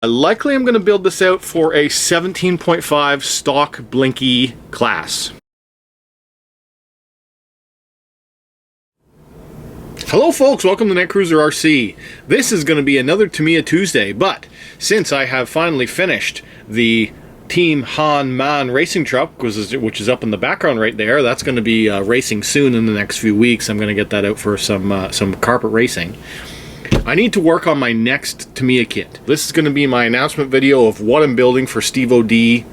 Likely I'm going to build this out for a 17.5 stock blinky class. Hello folks, welcome to Netcruzer RC. This is going to be another Tamiya Tuesday, but since I have finally finished the Team Han Man racing truck, which is up in the background right there, that's going to be racing soon in the next few weeks. I'm going to get that out for some carpet racing. I need to work on my next Tamiya kit. This is going to be my announcement video of what I'm building for Steve OD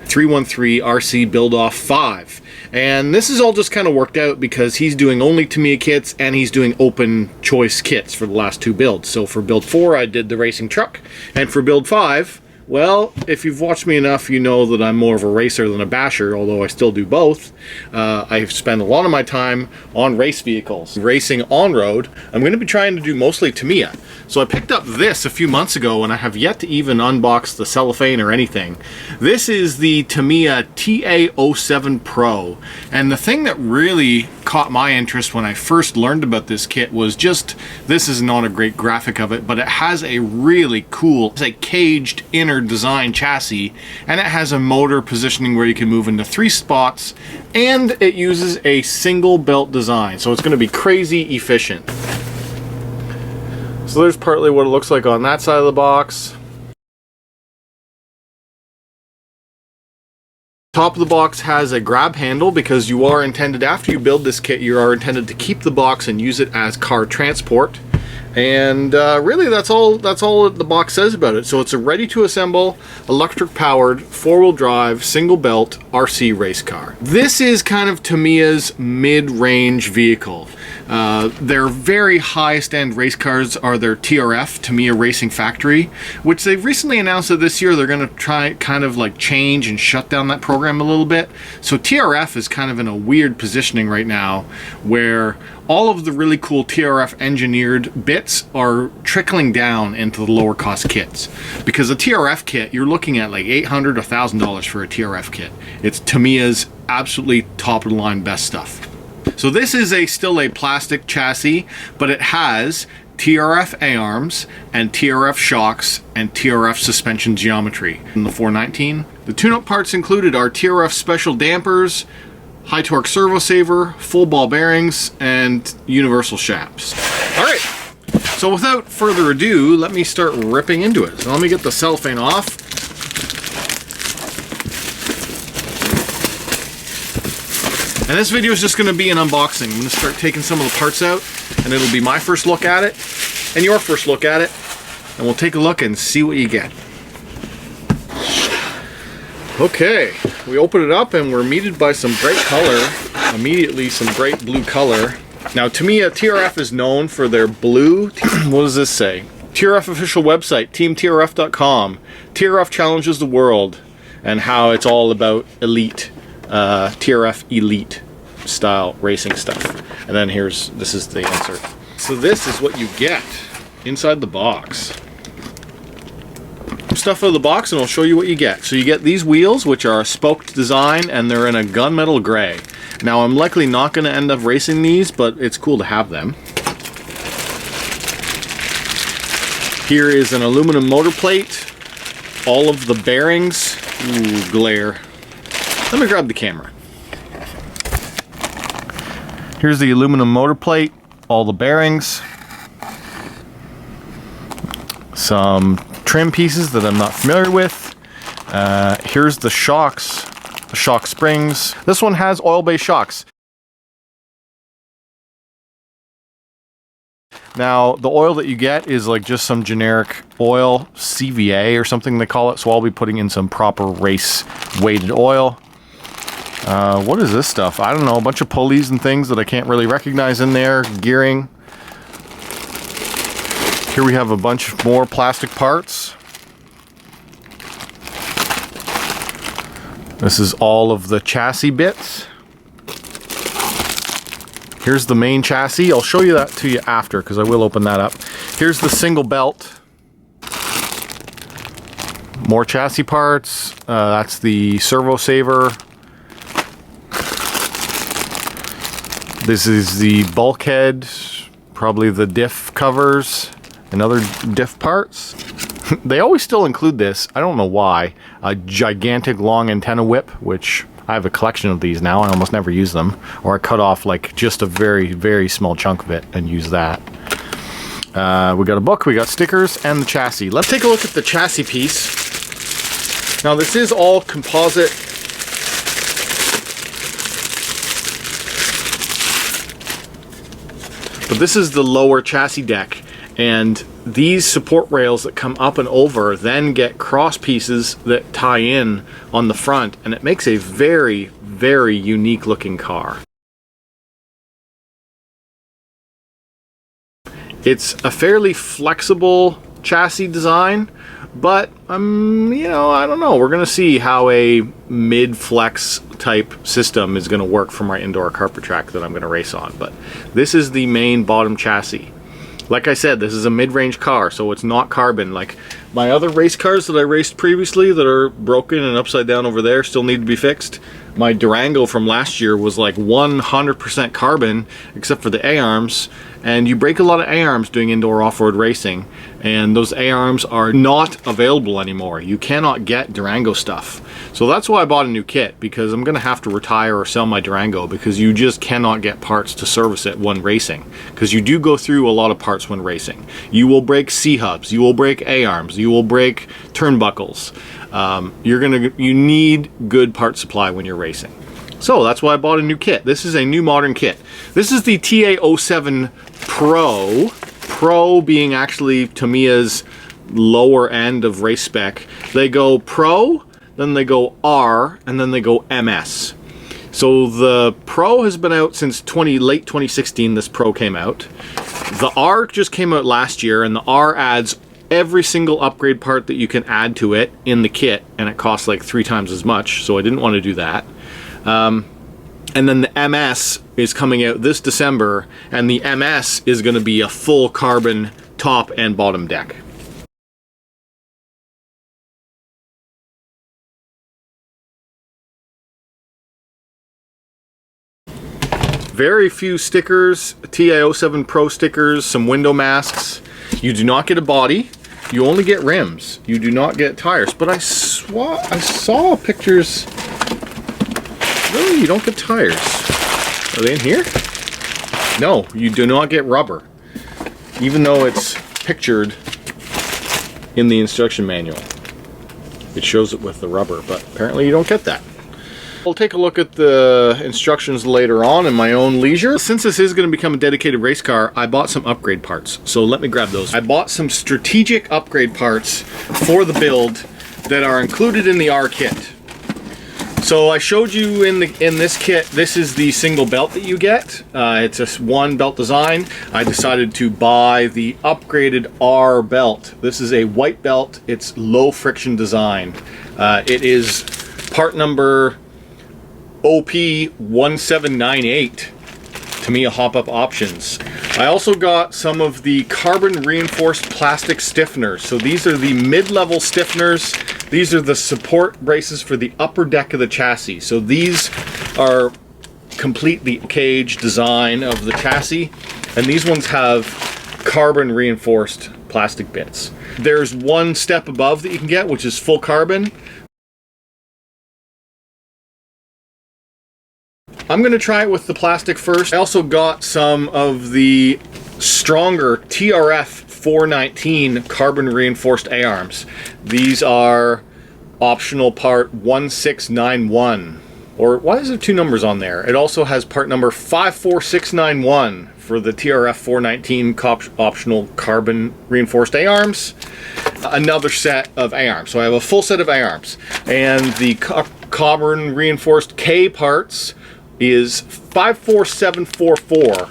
313 RC BuildOff 5. And this is all just kind of worked out because he's doing only Tamiya kits and he's doing open choice kits for the last two builds. So for build 4 I did the racing truck, and for build 5, well, if you've watched me enough, you know that I'm more of a racer than a basher, although I still do both. I've spent a lot of my time on race vehicles. Racing on-road, I'm going to be trying to do mostly Tamiya. So I picked up this a few months ago, and I have yet to even unbox the cellophane or anything. This is the Tamiya TA07 Pro, and the thing that really caught my interest when I first learned about this kit was just, this is not a great graphic of it, but it has a really cool, it's a caged inner design chassis, and it has a motor positioning where you can move into 3 spots, and it uses a single belt design, so it's going to be crazy efficient. So there's partly what it looks like on that side of the box. Top of the box has a grab handle because you are intended, after you build this kit, you are intended to keep the box and use it as car transport. And really that's all the box says about it. So it's a ready to assemble, electric powered, 4-wheel drive, single belt RC race car. This is kind of Tamiya's mid-range vehicle. Their very highest end race cars are their TRF, Tamiya Racing Factory, which they've recently announced that this year they're going to try kind of like change and shut down that program a little bit. So TRF is kind of in a weird positioning right now where all of the really cool TRF engineered bits are trickling down into the lower cost kits. Because a TRF kit, you're looking at like $800 to $1,000 for a TRF kit. It's Tamiya's absolutely top of the line best stuff. So this is still a plastic chassis, but it has TRF A-arms and TRF shocks and TRF suspension geometry in the 419. The tune-up parts included are TRF special dampers, high torque servo saver, full ball bearings, and universal shafts. Alright, so without further ado, let me start ripping into it. So let me get the cellophane off. And this video is just going to be an unboxing. I'm going to start taking some of the parts out, and it'll be my first look at it, and your first look at it, and we'll take a look and see what you get. Okay, we open it up and we're meted by some bright color, immediately some bright blue color. Now Tamiya TRF is known for their blue, what does this say? TRF official website, teamtrf.com. TRF challenges the world, and how it's all about elite, TRF elite style racing stuff. And then this is the insert. So this is what you get inside the box. Stuff out of the box and I'll show you what you get. So you get these wheels, which are a spoked design, and they're in a gunmetal gray. Now I'm likely not going to end up racing these, but it's cool to have them. Here is an aluminum motor plate, all of the bearings. Ooh, glare. Let me grab the camera. Here's the aluminum motor plate, all the bearings, some trim pieces that I'm not familiar with. Here's the shocks, the shock springs. This one has oil-based shocks. Now, the oil that you get is like just some generic oil, CVA or something they call it, so I'll be putting in some proper race weighted oil. What is this stuff? I don't know, a bunch of pulleys and things that I can't really recognize in there, gearing. Here we have a bunch more plastic parts. This is all of the chassis bits. Here's the main chassis. I'll show you that to you after because I will open that up. Here's the single belt. More chassis parts. That's the servo saver. This is the bulkhead, probably the diff covers and other diff parts. They always still include this, I don't know why, a gigantic long antenna whip, which I have a collection of these now. I almost never use them. Or I cut off like just a very, very small chunk of it and use that. We got a book, we got stickers, and the chassis. Let's take a look at the chassis piece. Now this is all composite. But this is the lower chassis deck. And these support rails that come up and over then get cross pieces that tie in on the front, and it makes a very, very unique looking car. It's a fairly flexible chassis design, but you know, I don't know. We're gonna see how a mid-flex type system is gonna work for my indoor carpet track that I'm gonna race on. But this is the main bottom chassis. Like I said, this is a mid-range car, so it's not carbon. Like my other race cars that I raced previously that are broken and upside down over there still need to be fixed. My Durango from last year was like 100% carbon, except for the A-arms. And you break a lot of A-arms doing indoor off-road racing, and those A-arms are not available anymore. You cannot get Durango stuff. So that's why I bought a new kit, because I'm gonna have to retire or sell my Durango, because you just cannot get parts to service it when racing. Because you do go through a lot of parts when racing. You will break C-hubs, you will break A-arms, you will break turnbuckles. You need good part supply when you're racing. So that's why I bought a new kit. This is a new modern kit. This is the TA07 Pro. Pro being actually Tamiya's lower end of race spec. They go Pro, then they go R, and then they go MS. So the Pro has been out since late 2016, this Pro came out. The R just came out last year, and the R adds every single upgrade part that you can add to it in the kit, and it costs like 3 times as much, so I didn't want to do that. And then the MS is coming out this December, and the MS is going to be a full carbon top and bottom deck. Very few stickers, TA07 Pro stickers, some window masks. You do not get a body. You only get rims. You do not get tires. But I saw pictures. Really, you don't get tires. Are they in here? No, you do not get rubber. Even though it's pictured in the instruction manual. It shows it with the rubber, but apparently you don't get that. I'll take a look at the instructions later on in my own leisure. Since this is going to become a dedicated race car, I bought some upgrade parts. So let me grab those. I bought some strategic upgrade parts for the build that are included in the R kit. So I showed you in this kit, this is the single belt that you get. It's a one belt design. I decided to buy the upgraded R belt. This is a white belt. It's low friction design. It is part number OP1798, Tamiya hop-up options. I also got some of the carbon reinforced plastic stiffeners. So these are the mid-level stiffeners. These are the support braces for the upper deck of the chassis. So these are complete the cage design of the chassis, and these ones have carbon reinforced plastic bits. There's one step above that you can get, which is full carbon. I'm going to try it with the plastic first. I also got some of the stronger TRF 419 carbon reinforced A-arms. These are optional part 1691. Or why is there 2 numbers on there? It also has part number 54691 for the TRF 419 optional carbon reinforced A-arms. Another set of A-arms. So I have a full set of A-arms. And the carbon reinforced K parts is 54744.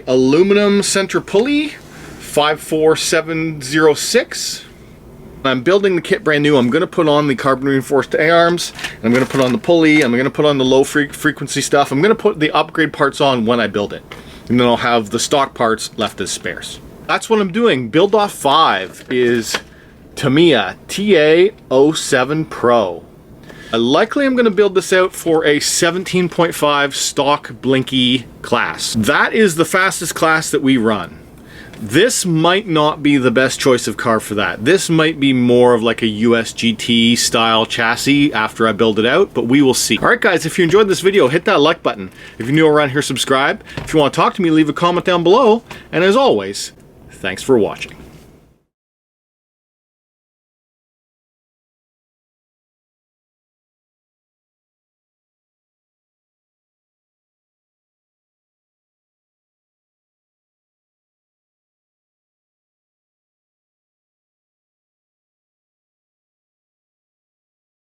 Aluminum center pulley 54706. I'm building the kit brand new. I'm going to put on the carbon reinforced A-arms, I'm going to put on the pulley, I'm going to put on the low frequency stuff. I'm going to put the upgrade parts on when I build it, and then I'll have the stock parts left as spares. That's what I'm doing. BuildOff 5 is Tamiya TA07 Pro. Likely I'm going to build this out for a 17.5 stock blinky class. That is the fastest class that we run. This might not be the best choice of car for that. This might be more of like a US GT style chassis after I build it out, but we will see. Alright guys, if you enjoyed this video, hit that like button. If you're new around here, subscribe. If you want to talk to me, leave a comment down below. And as always, thanks for watching.